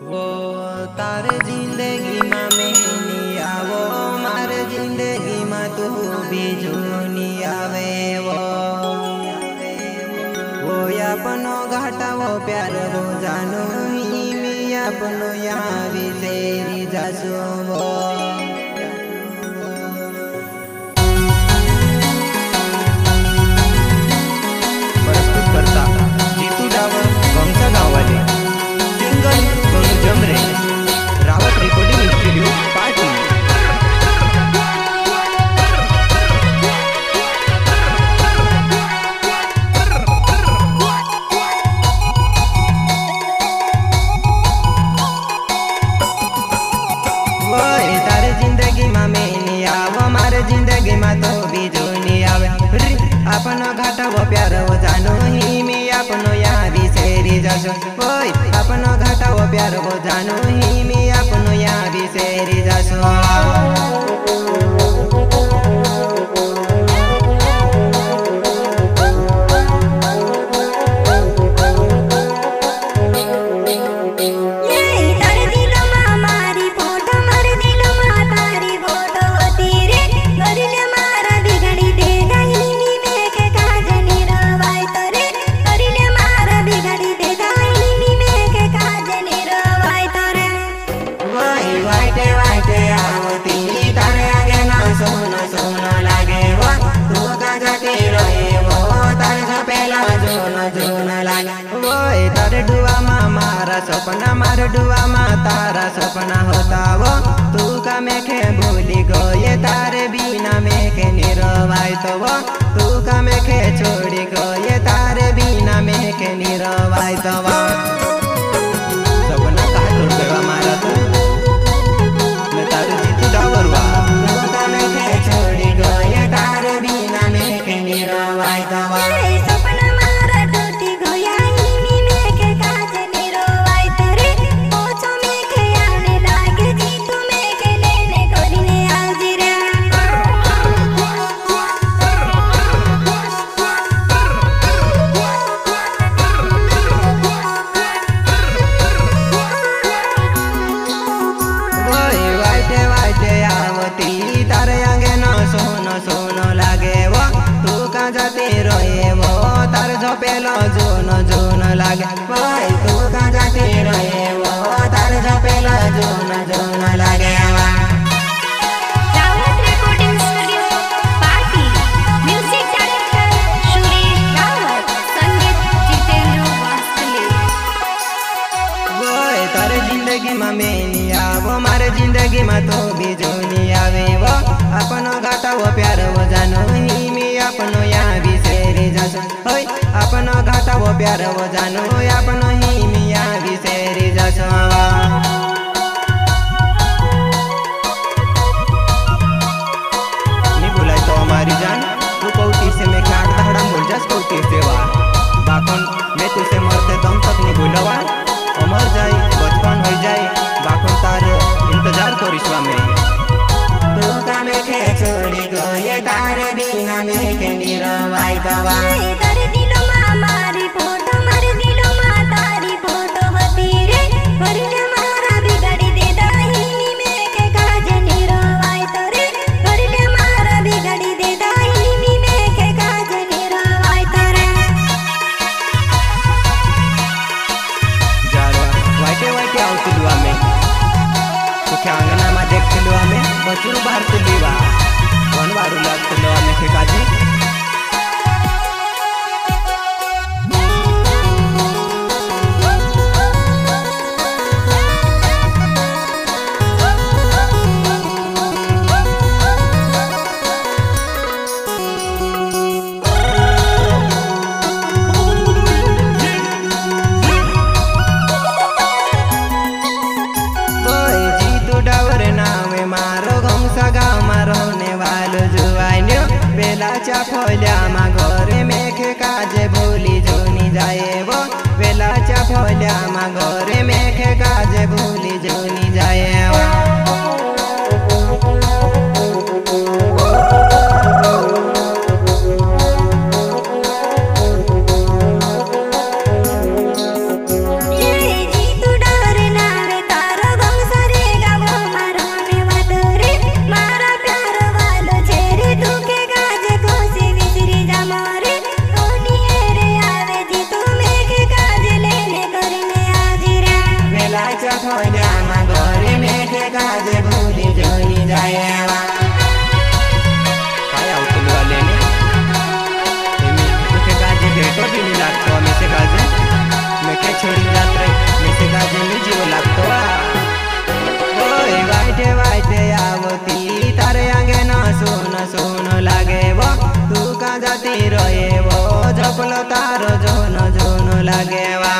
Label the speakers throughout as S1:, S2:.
S1: वो तार जिंदगी में नहीं आवो, मार जिंदगी में तू भी जूनी आवे। वो अपनो घाटा वो प्यार वो जानो ही मैं अपनो यहाँ भी तेरी जासो। वो प्रस्तुत करता जीतू डावर गमचा गाववाले, singer Ganu Jamre, Rawat recording studio पाटी। जिंदगी में तो भी जूनी आवे। अपनो घाटा वो प्यार वो जानो ही मैं अपनो यहाँ भी सेरी जासो। अपनो घाटा वो प्यार वो जानो ही मैं अपनो यहाँ भी सेरी जासो। सपना मार डुआ मा तारा सपना होता वो तू का मेखे भूली गए तारे बिना मेखे निरवाई तो वो तू का मेखे छोड़ी गए तारे बिना मेखे निरवाई तो वो सपना कहा टूट गया मारा तू मैं तारे जीतू डावरवा तू का मेखे छोड़ी गए तारे बिना मेखे निरवाई तो वो पेलो जोन जोन लागे भाई तू कहाँ जाती रहे वो तार जो पेलो जोन जोन लागे।
S2: Rawat recording studio party, music director Suresh Rawat, संगीत जितेंद्र वास्तली।
S1: वो तारे जिंदगी में मैं नहीं आवो, मारे जिंदगी में तो भी जूनी आवे। वो अपनो घाटा वो प्यार वो जानो ही मैं अपनो यहाँ भी सेरी जासो। अपनो घाटा वो प्यार वो जानो अपनो ही मिया भी सेरी जासो। नहीं बुलाई तो हमारी जान तू कौटी से मैं काट दहड़ा बोल जास कौटी से वा बाकन मैं तुझसे मरते दम तक नहीं भूलवा। अमर जाए बचपन हो जाए बाकन तार इंतजार करिसवा में तू का मैं खे छोड़ी गए तारे बिना मैं के निरवाई दवा।
S2: मारी फोटो मार दिलो मा तारी फोटो होती रे वरने मारा बिगड़ी दे दाहिनी में के काज निरवाई तो रे वरने मारा बिगड़ी दे दाहिनी में के काज निरवाई तो रे।
S1: जारवा वाइटे वाइटे आउतलुआ में तो क्या अंगना में देखलुआ में बचुर बाहर तुलीवा वनवारू लागतलुआ में के काजी। बेलाचा फोल्या मा घरे मेखे काजे भूली जोनी जाए। वो बेलाचा फोल्या मा घरे मेखे काजे भूली जोनी जाए।
S2: ये जी तू डर ना रे
S1: जायच्या खोल्यामा घरी मेठे काजे भुली जणी जायवा काय अवतुलवाल्याने मी तुझे काजे भेटो भी नहीं लागतो मी से काजे मैं क्या छोड़ी जात रे मी से काजे मी जीव लागतो ओय वाईटे वाईटे आवती तारे आगे ना सुन सुन लागे वो तू का जाती रहे वो झपलो तारो जोन जोन लागे वा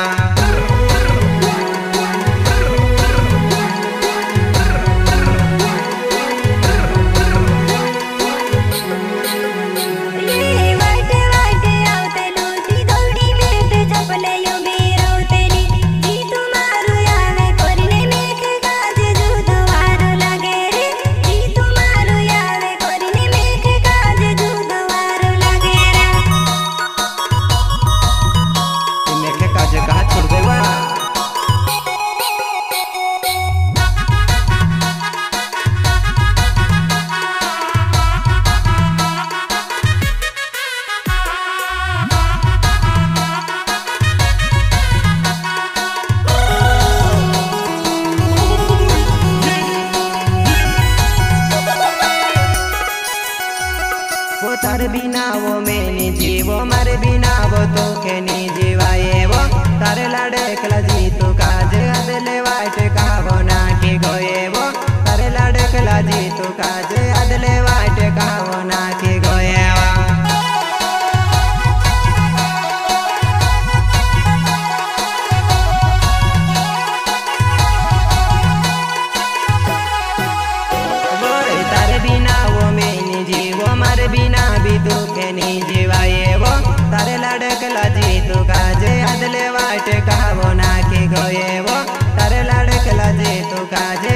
S1: तार बिना वो मैंने जीवो मारे बिना वो तो के नहीं जीवाए वो तारे लाडे कला जी तो काज अदले वाट का वो ना के गोए वो तारे लाडे कला जी तो काज अदले वाट का वो ना के गोए तारे बिना वो मैंने जीवो मारे बिना भी तू के नहीं जीवाए वो तारे लड़कला जी तू काजे अदले वाट का वो ना के गोए वो तारे लड़कला जी तू काजे